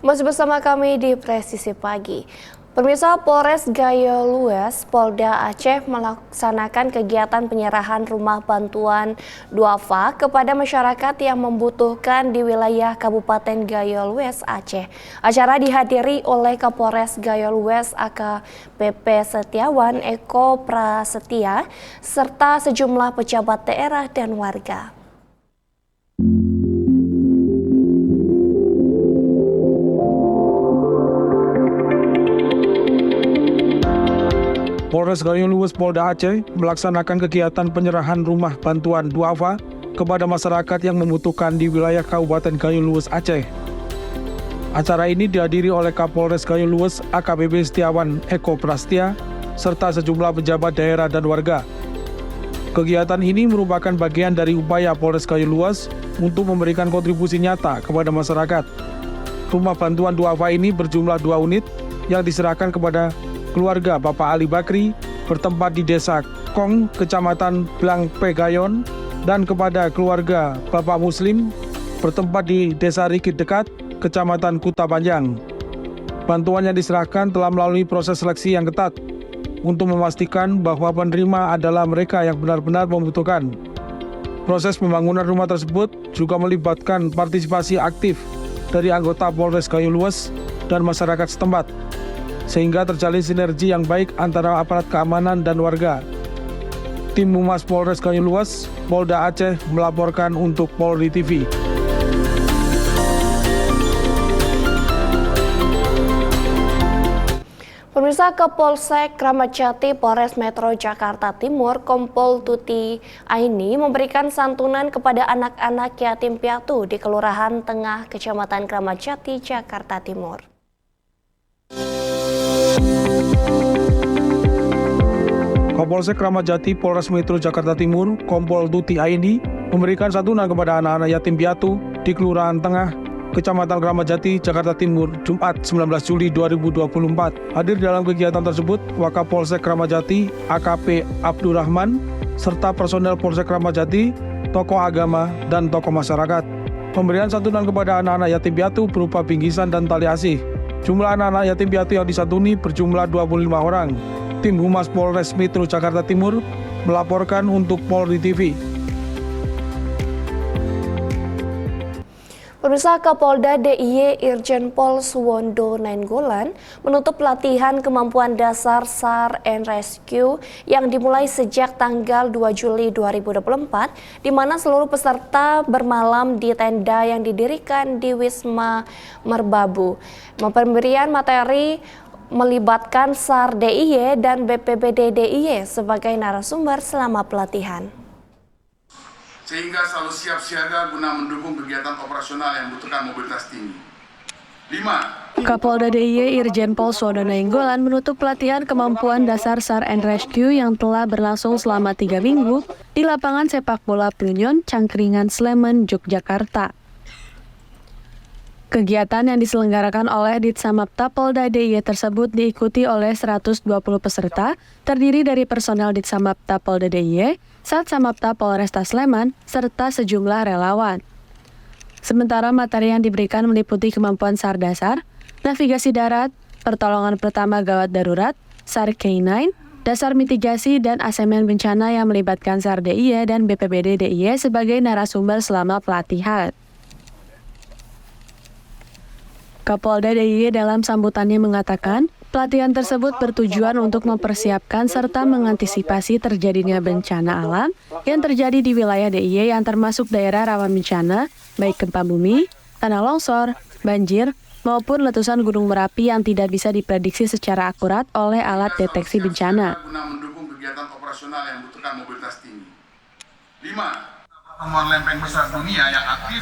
Masih bersama kami di Presisi Pagi. Pemirsa, Polres Gayo Lues, Polda Aceh melaksanakan kegiatan penyerahan rumah bantuan duafa kepada masyarakat yang membutuhkan di wilayah Kabupaten Gayo Lues, Aceh. Acara dihadiri oleh Kapolres Gayo Lues AKBP Setiawan Eko Prasetya serta sejumlah pejabat daerah dan warga. Polres Gayo Lues Polda Aceh melaksanakan kegiatan penyerahan rumah bantuan duafa kepada masyarakat yang membutuhkan di wilayah Kabupaten Gayo Lues, Aceh. Acara ini dihadiri oleh Kapolres Gayo Lues AKBP Setiawan Eko Prasetya serta sejumlah pejabat daerah dan warga. Kegiatan ini merupakan bagian dari upaya Polres Gayo Lues untuk memberikan kontribusi nyata kepada masyarakat. Rumah bantuan duafa ini berjumlah 2 unit yang diserahkan kepada keluarga Bapak Ali Bakri bertempat di Desa Kong, Kecamatan Blang Pegayon, dan kepada keluarga Bapak Muslim bertempat di Desa Rikit Dekat, Kecamatan Kuta Panjang. Bantuan yang diserahkan telah melalui proses seleksi yang ketat untuk memastikan bahwa penerima adalah mereka yang benar-benar membutuhkan. Proses pembangunan rumah tersebut juga melibatkan partisipasi aktif dari anggota Polres Gayo Lues dan masyarakat setempat, sehingga terjalin sinergi yang baik antara aparat keamanan dan warga. Tim Humas Polres Gayo Lues, Polda Aceh melaporkan untuk Polri TV. Pemirsa, Kapolsek Kramat Jati Polres Metro Jakarta Timur Kompol Tuti Aini memberikan santunan kepada anak-anak yatim piatu di Kelurahan Tengah, Kecamatan Kramat Jati, Jakarta Timur. Kapolsek Kramat Jati Polres Metro Jakarta Timur Kompol Tuti Aini memberikan santunan kepada anak-anak yatim piatu di Kelurahan Tengah, Kecamatan Kramat Jati, Jakarta Timur, Jumat 19 Juli 2024. Hadir dalam kegiatan tersebut Wakapolsek Kramat Jati AKP Abdurrahman serta personel Polsek Kramat Jati, tokoh agama, dan tokoh masyarakat. Pemberian santunan kepada anak-anak yatim piatu berupa bingkisan dan tali asih. Jumlah anak-anak yatim piatu yang disantuni berjumlah 25 orang. Tim Humas Polres Metro Jakarta Timur melaporkan untuk Polri TV. Pemirsa, Kapolda DIY Irjen Pol Suwondo Nainggolan menutup pelatihan kemampuan dasar SAR and Rescue yang dimulai sejak tanggal 2 Juli 2024, di mana seluruh peserta bermalam di tenda yang didirikan di Wisma Merbabu. Pemberian materi melibatkan SAR DIY dan BPBD DIY sebagai narasumber selama pelatihan, sehingga selalu siap siaga guna mendukung kegiatan operasional yang membutuhkan mobilitas tinggi. 5. Kapolda DIY Irjen Pol Suwondo Nainggolan menutup pelatihan kemampuan dasar SAR and Rescue yang telah berlangsung selama 3 minggu di lapangan sepak bola Plunyon, Cangkringan, Sleman, Yogyakarta. Kegiatan yang diselenggarakan oleh Ditsamapta Polda DIY tersebut diikuti oleh 120 peserta, terdiri dari personel Ditsamapta Polda DIY, Satsamapta Polresta Sleman, serta sejumlah relawan. Sementara materi yang diberikan meliputi kemampuan SAR dasar, navigasi darat, pertolongan pertama gawat darurat, SAR K9, dasar mitigasi, dan asemen bencana yang melibatkan SAR DIY dan BPBD DIY sebagai narasumber selama pelatihan. Kapolda DIY dalam sambutannya mengatakan, pelatihan tersebut bertujuan untuk mempersiapkan serta mengantisipasi terjadinya bencana alam yang terjadi di wilayah DIY yang termasuk daerah rawan bencana, baik gempa bumi, tanah longsor, banjir, maupun letusan Gunung Merapi yang tidak bisa diprediksi secara akurat oleh alat deteksi bencana. Guna mendukung kegiatan operasional yang membutuhkan mobilitas tinggi. 5. Pertemuan lempeng besar dunia yang aktif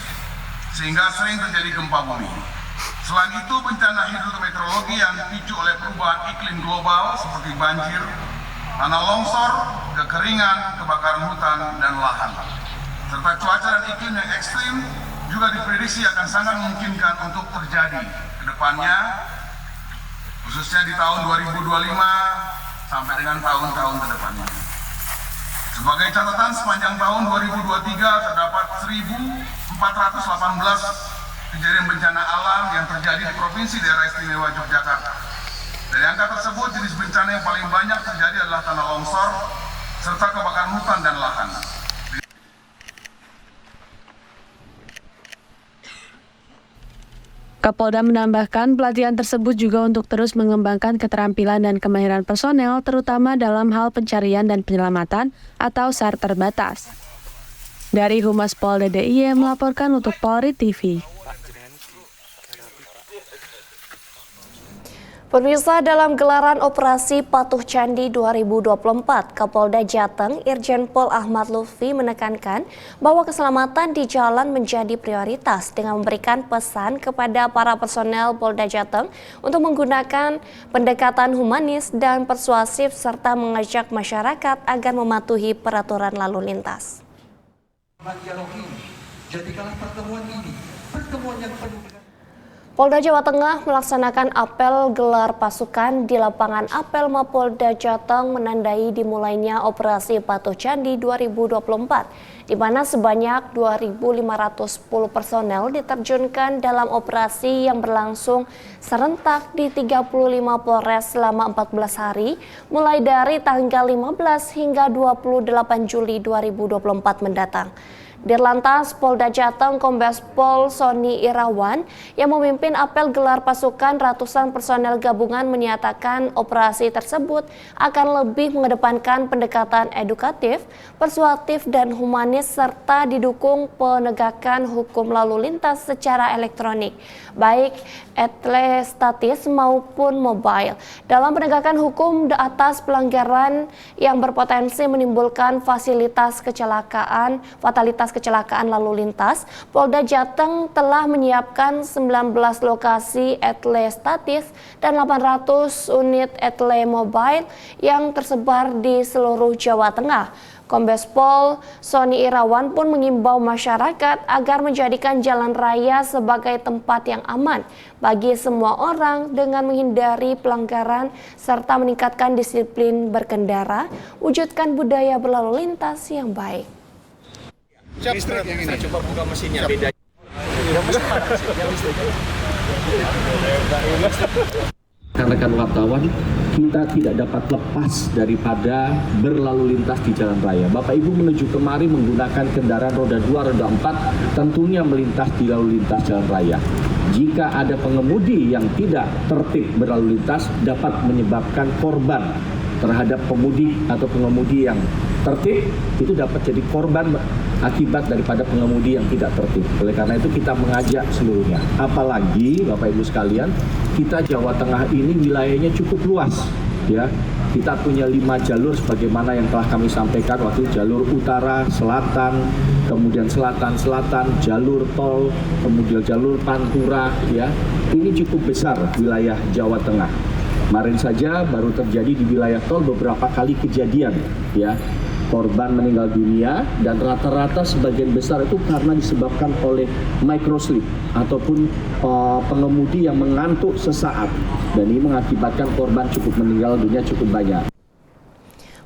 sehingga sering terjadi gempa bumi. Selain itu, bencana hidrometeorologi yang dipicu oleh perubahan iklim global seperti banjir, tanah longsor, kekeringan, kebakaran hutan, dan lahan, serta cuaca dan iklim yang ekstrim juga diprediksi akan sangat memungkinkan untuk terjadi ke depannya, khususnya di tahun 2025 sampai dengan tahun-tahun ke depannya. Sebagai catatan, sepanjang tahun 2023 terdapat 1.418 kejadian bencana alam yang terjadi di Provinsi Daerah Istimewa Yogyakarta. Dari angka tersebut, jenis bencana yang paling banyak terjadi adalah tanah longsor, serta kebakaran hutan dan lahan. Kapolda menambahkan pelatihan tersebut juga untuk terus mengembangkan keterampilan dan kemahiran personel, terutama dalam hal pencarian dan penyelamatan atau SAR terbatas. Dari Humas Polda DIY melaporkan untuk Polri TV. Pemirsa, dalam gelaran Operasi Patuh Candi 2024, Kapolda Jateng Irjen Pol Ahmad Lutfi menekankan bahwa keselamatan di jalan menjadi prioritas dengan memberikan pesan kepada para personel Polda Jateng untuk menggunakan pendekatan humanis dan persuasif serta mengajak masyarakat agar mematuhi peraturan lalu lintas. Dialog ini, jadikanlah pertemuan ini pertemuan yang penuh dengan Polda Jawa Tengah melaksanakan apel gelar pasukan di lapangan apel Mapolda Jateng menandai dimulainya Operasi Patuh Candi 2024, di mana sebanyak 2.510 personel diterjunkan dalam operasi yang berlangsung serentak di 35 Polres selama 14 hari, mulai dari tanggal 15 hingga 28 Juli 2024 mendatang. Dirlantas Polda Jateng Kombes Pol Sony Irawan yang memimpin apel gelar pasukan ratusan personel gabungan menyatakan operasi tersebut akan lebih mengedepankan pendekatan edukatif, persuasif dan humanis serta didukung penegakan hukum lalu lintas secara elektronik, baik elektrostatis maupun mobile. Dalam penegakan hukum atas pelanggaran yang berpotensi menimbulkan fatalitas kecelakaan lalu lintas, Polda Jateng telah menyiapkan 19 lokasi elektrostatis dan 800 unit etle mobile yang tersebar di seluruh Jawa Tengah. Kombes Pol Sony Irawan pun mengimbau masyarakat agar menjadikan jalan raya sebagai tempat yang aman bagi semua orang dengan menghindari pelanggaran serta meningkatkan disiplin berkendara, wujudkan budaya berlalu lintas yang baik. Listrik yang ini. Saya coba buka mesinnya, beda. Rekan-rekan wartawan, kita tidak dapat lepas daripada berlalu lintas di jalan raya. Bapak Ibu menuju kemari menggunakan kendaraan roda 2, roda 4, tentunya melintas di lalu lintas jalan raya. Jika ada pengemudi yang tidak tertib berlalu lintas, dapat menyebabkan korban terhadap pemudi atau pengemudi yang tertib, itu dapat jadi korban akibat daripada pengemudi yang tidak tertib. Oleh karena itu kita mengajak seluruhnya. Apalagi Bapak Ibu sekalian, kita Jawa Tengah ini wilayahnya cukup luas, ya. Kita punya 5 jalur sebagaimana yang telah kami sampaikan waktu jalur utara, selatan, kemudian selatan, jalur tol, kemudian jalur pantura, ya. Ini cukup besar wilayah Jawa Tengah. Kemarin saja baru terjadi di wilayah tol beberapa kali kejadian, ya. Korban meninggal dunia dan rata-rata sebagian besar itu karena disebabkan oleh microslip ataupun pengemudi yang mengantuk sesaat, dan ini mengakibatkan korban cukup meninggal dunia cukup banyak.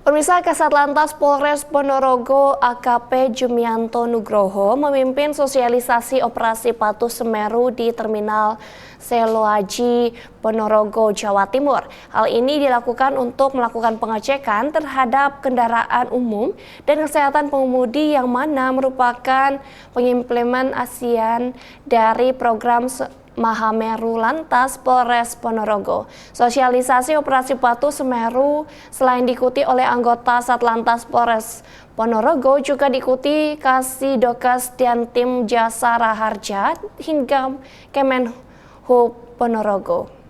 Pemirsa, Kasat Lantas Polres Ponorogo AKP Jumianto Nugroho memimpin sosialisasi operasi Patuh Semeru di Terminal Seloaji, Ponorogo, Jawa Timur. Hal ini dilakukan untuk melakukan pengecekan terhadap kendaraan umum dan kesehatan pengemudi yang mana merupakan pengimplementasian dari program Mahameru Lantas Polres Ponorogo. Sosialisasi operasi Patuh Semeru selain diikuti oleh anggota Satlantas Polres Ponorogo juga diikuti Kasidokes dan tim Jasa Raharja hingga Kemenhub Ponorogo.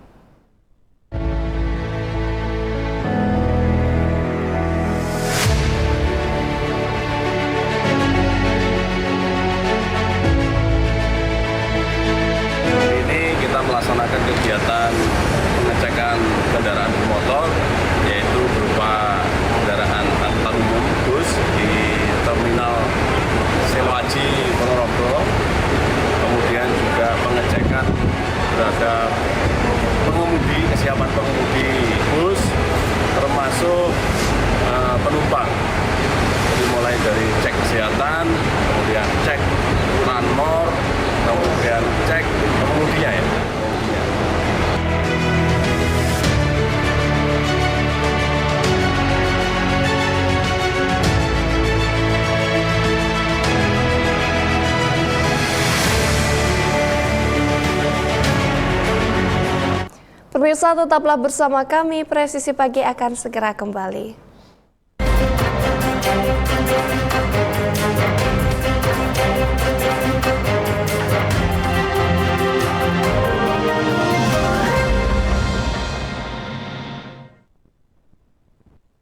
Melaksanakan kegiatan pengecekan kendaraan bermotor, yaitu berupa kendaraan angkutan umum bus di Terminal Seloaji Ponorogo, kemudian juga pengecekan terhadap pengemudi, kesiapan pengemudi bus, termasuk penumpang. Jadi mulai dari cek kesehatan, kemudian cek ranmor, kemudian cek Pemirsa, tetaplah bersama kami, Presisi Pagi akan segera kembali.